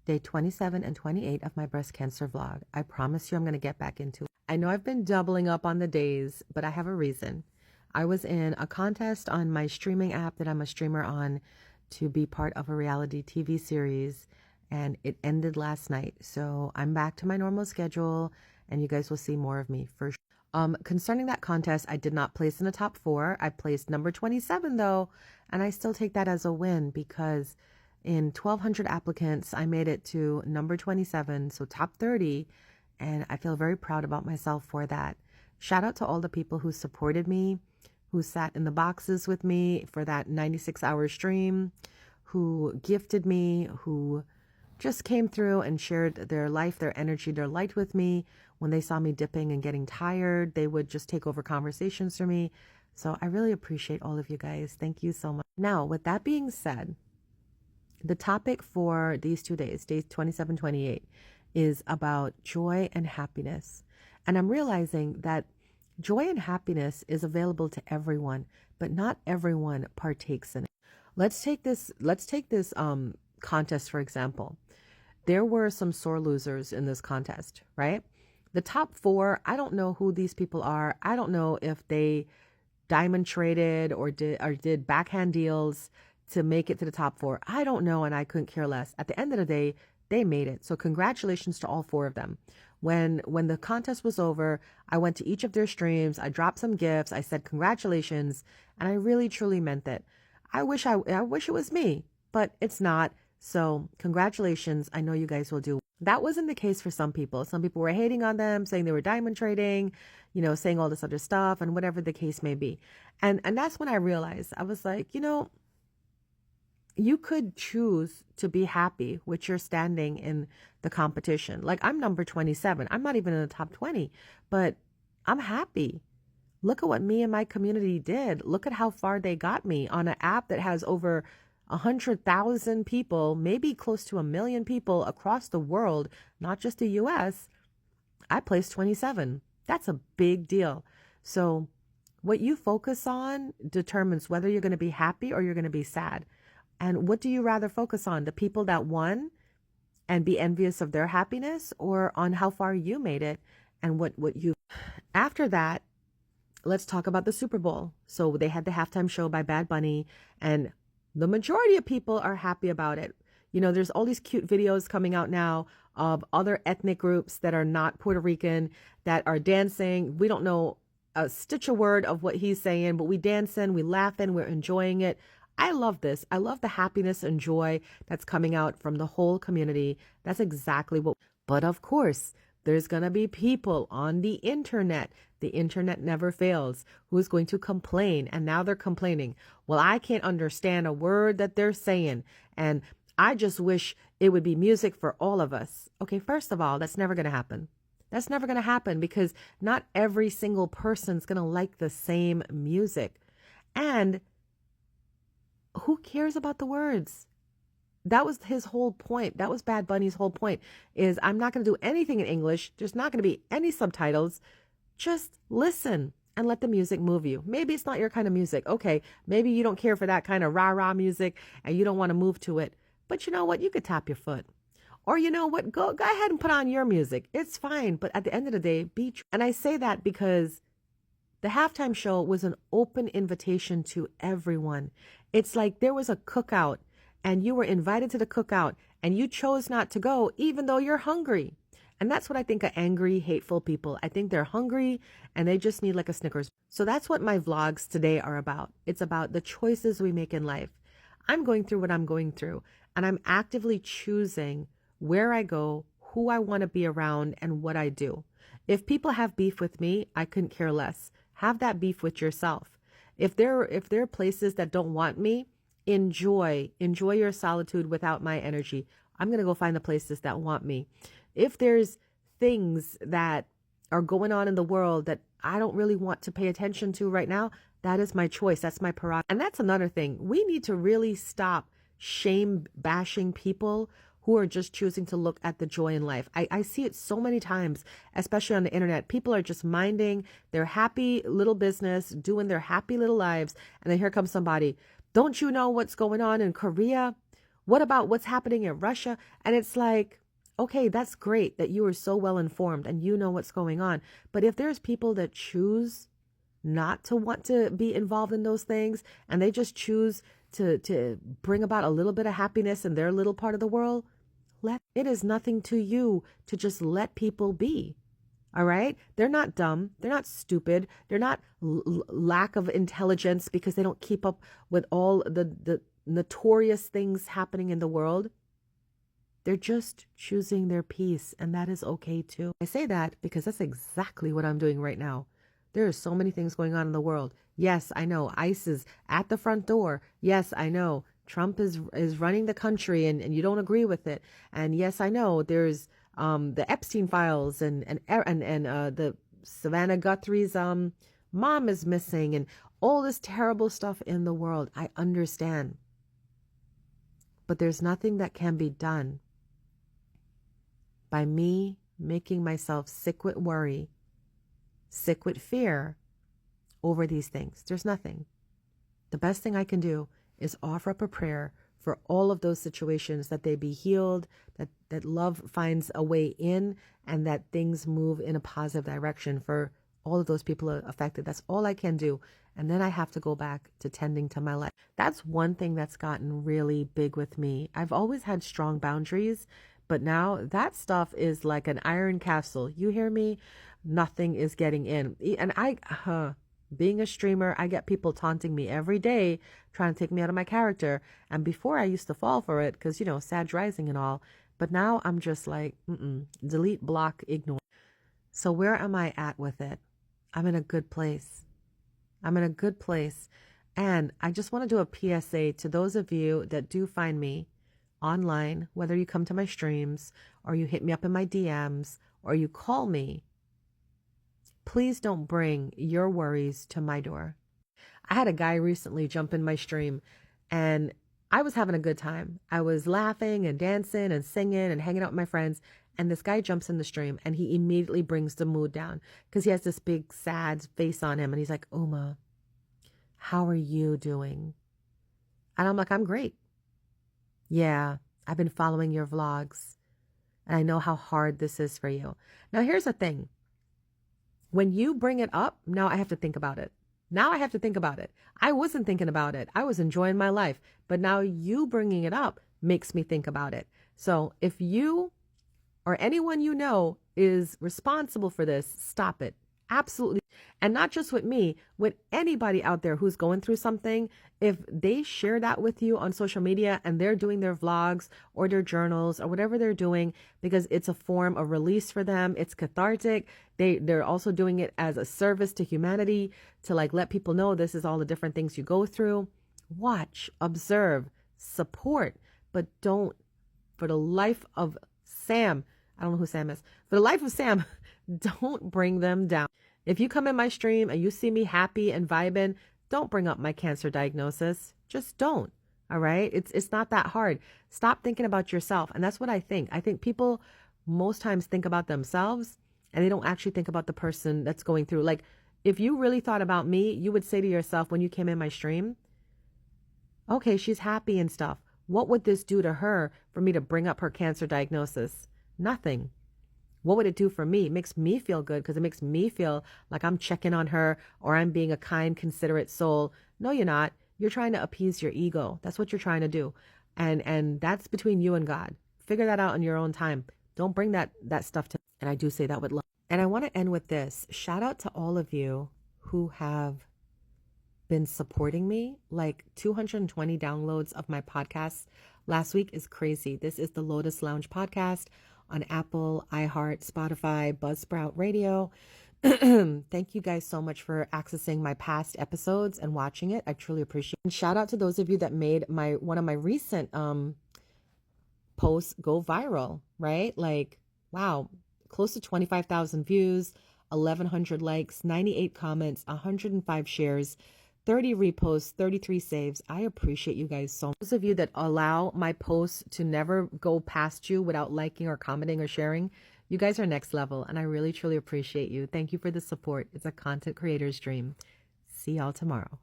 Day 27 and 28 of my breast cancer vlog. I promise you I'm going to get back into it. I know I've been doubling up on the days, but I have a reason. I was in a contest on my streaming app that I'm a streamer on to be part of a reality TV series, and it ended last night. So I'm back to my normal schedule, and you guys will see more of me for sure. Concerning that contest, I did not place in the top 4. I placed number 27 though, and I still take that as a win because in 1,200 applicants, I made it to number 27, so top 30, and I feel very proud about myself for that. Shout out to all the people who supported me, who sat in the boxes with me for that 96-hour stream, who gifted me, who just came through and shared their life, their energy, their light with me. When they saw me dipping and getting tired, they would just take over conversations for me. So I really appreciate all of you guys. Thank you so much. Now, with that being said, the topic for these 2 days, days 27, 28, is about joy and happiness. And I'm realizing that joy and happiness is available to everyone, but not everyone partakes in it. Let's take this contest, for example. There were some sore losers in this contest, right? The top 4, I don't know who these people are. I don't know if they diamond traded or did backhand deals to make it to the top 4. I don't know, and I couldn't care less. At the end of the day, they made it. So congratulations to all 4 of them. When the contest was over, I went to each of their streams. I dropped some gifts. I said congratulations, and I really truly meant it. I wish it was me, but it's not. So congratulations. I know you guys will do. That wasn't the case for some people. Some people were hating on them, saying they were diamond trading, saying all this other stuff and whatever the case may be. And that's when I realized, I was like, you could choose to be happy with your standing in the competition. Like, I'm number 27. I'm not even in the top 20, but I'm happy. Look at what me and my community did. Look at how far they got me on an app that has over 100,000 people, maybe close to 1 million people across the world, not just the US. I placed 27. That's a big deal. So what you focus on determines whether you're going to be happy or you're going to be sad. And what do you rather focus on? The people that won and be envious of their happiness, or on how far you made it and what you... After that, let's talk about the Super Bowl. So they had the halftime show by Bad Bunny, and the majority of people are happy about it. There's all these cute videos coming out now of other ethnic groups that are not Puerto Rican that are dancing. We don't know a stitch a word of what he's saying, but we dancing, we laughing, we're enjoying it. I love this. I love the happiness and joy that's coming out from the whole community. That's exactly what. But of course, there's going to be people on the internet. The internet never fails. Who's going to complain? And now they're complaining. Well, I can't understand a word that they're saying. And I just wish it would be music for all of us. Okay, first of all, that's never going to happen. That's never going to happen because not every single person's going to like the same music. And who cares about the words? That was his whole point. That was Bad Bunny's whole point, is I'm not going to do anything in English. There's not going to be any subtitles. Just listen and let the music move you. Maybe it's not your kind of music. Okay, maybe you don't care for that kind of rah-rah music and you don't want to move to it. But you know what? You could tap your foot. Or you know what? Go ahead and put on your music. It's fine. But at the end of the day, be true. And I say that because the halftime show was an open invitation to everyone. It's like there was a cookout and you were invited to the cookout and you chose not to go even though you're hungry. And that's what I think of angry, hateful people. I think they're hungry and they just need like a Snickers. So that's what my vlogs today are about. It's about the choices we make in life. I'm going through what I'm going through, and I'm actively choosing where I go, who I want to be around, and what I do. If people have beef with me, I couldn't care less. Have that beef with yourself. If there are places that don't want me, enjoy your solitude without my energy. I'm going to go find the places that want me. If there's things that are going on in the world that I don't really want to pay attention to right now, that is my choice. That's my prerogative. And that's another thing. We need to really stop shame bashing people who are just choosing to look at the joy in life. I see it so many times, especially on the internet. People are just minding their happy little business, doing their happy little lives. And then here comes somebody. Don't you know what's going on in Korea? What about what's happening in Russia? And it's like, okay, that's great that you are so well informed and you know what's going on. But if there's people that choose not to want to be involved in those things and they just choose to bring about a little bit of happiness in their little part of the world, it is nothing to you to just let people be. All right? They're not dumb. They're not stupid. They're not lack of intelligence because they don't keep up with all the notorious things happening in the world. They're just choosing their peace, and that is okay too. I say that because that's exactly what I'm doing right now. There are so many things going on in the world. Yes, I know ICE is at the front door. Yes, I know Trump is running the country and you don't agree with it. And yes, I know there's the Epstein files and the Savannah Guthrie's mom is missing and all this terrible stuff in the world. I understand. But there's nothing that can be done by me making myself sick with worry, sick with fear over these things. There's nothing. The best thing I can do is offer up a prayer for all of those situations, that they be healed, that love finds a way in, and that things move in a positive direction for all of those people affected. That's all I can do. And then I have to go back to tending to my life. That's one thing that's gotten really big with me. I've always had strong boundaries, but now that stuff is like an iron castle. You hear me? Nothing is getting in. And being a streamer, I get people taunting me every day, trying to take me out of my character. And before I used to fall for it because, Sag Rising and all. But now I'm just like, delete, block, ignore. So where am I at with it? I'm in a good place. I'm in a good place. And I just want to do a PSA to those of you that do find me online, whether you come to my streams or you hit me up in my DMs or you call me. Please don't bring your worries to my door. I had a guy recently jump in my stream and I was having a good time. I was laughing and dancing and singing and hanging out with my friends. And this guy jumps in the stream and he immediately brings the mood down because he has this big sad face on him. And he's like, Uma, how are you doing? And I'm like, I'm great. Yeah, I've been following your vlogs and I know how hard this is for you. Now, here's the thing. When you bring it up, now I have to think about it. I wasn't thinking about it. I was enjoying my life. But now you bringing it up makes me think about it. So if you or anyone you know is responsible for this, stop it. Absolutely. And not just with me, with anybody out there who's going through something. If they share that with you on social media and they're doing their vlogs or their journals or whatever they're doing, because it's a form of release for them, it's cathartic. They're also doing it as a service to humanity to like let people know this is all the different things you go through. Watch, observe, support, but don't, for the life of Sam, I don't know who Sam is, for the life of Sam, don't bring them down. If you come in my stream and you see me happy and vibing, don't bring up my cancer diagnosis. Just don't. All right? It's not that hard. Stop thinking about yourself. And that's what I think. I think people most times think about themselves and they don't actually think about the person that's going through. Like, if you really thought about me, you would say to yourself when you came in my stream, okay, she's happy and stuff. What would this do to her for me to bring up her cancer diagnosis? Nothing. What would it do for me? It makes me feel good because it makes me feel like I'm checking on her or I'm being a kind, considerate soul. No, you're not. You're trying to appease your ego. That's what you're trying to do. And that's between you and God. Figure that out in your own time. Don't bring that stuff to me. And I do say that with love. And I want to end with this. Shout out to all of you who have been supporting me. Like 220 downloads of my podcast last week is crazy. This is the Lotus Lounge podcast on Apple, iHeart, Spotify, Buzzsprout Radio. Thank you guys so much for accessing my past episodes and watching it. I truly appreciate it. And shout out to those of you that made one of my recent posts go viral, right? Like, wow, close to 25,000 views, 1,100 likes, 98 comments, 105 shares, 30 reposts, 33 saves. I appreciate you guys so much. Those of you that allow my posts to never go past you without liking or commenting or sharing, you guys are next level. And I really, truly appreciate you. Thank you for the support. It's a content creator's dream. See y'all tomorrow.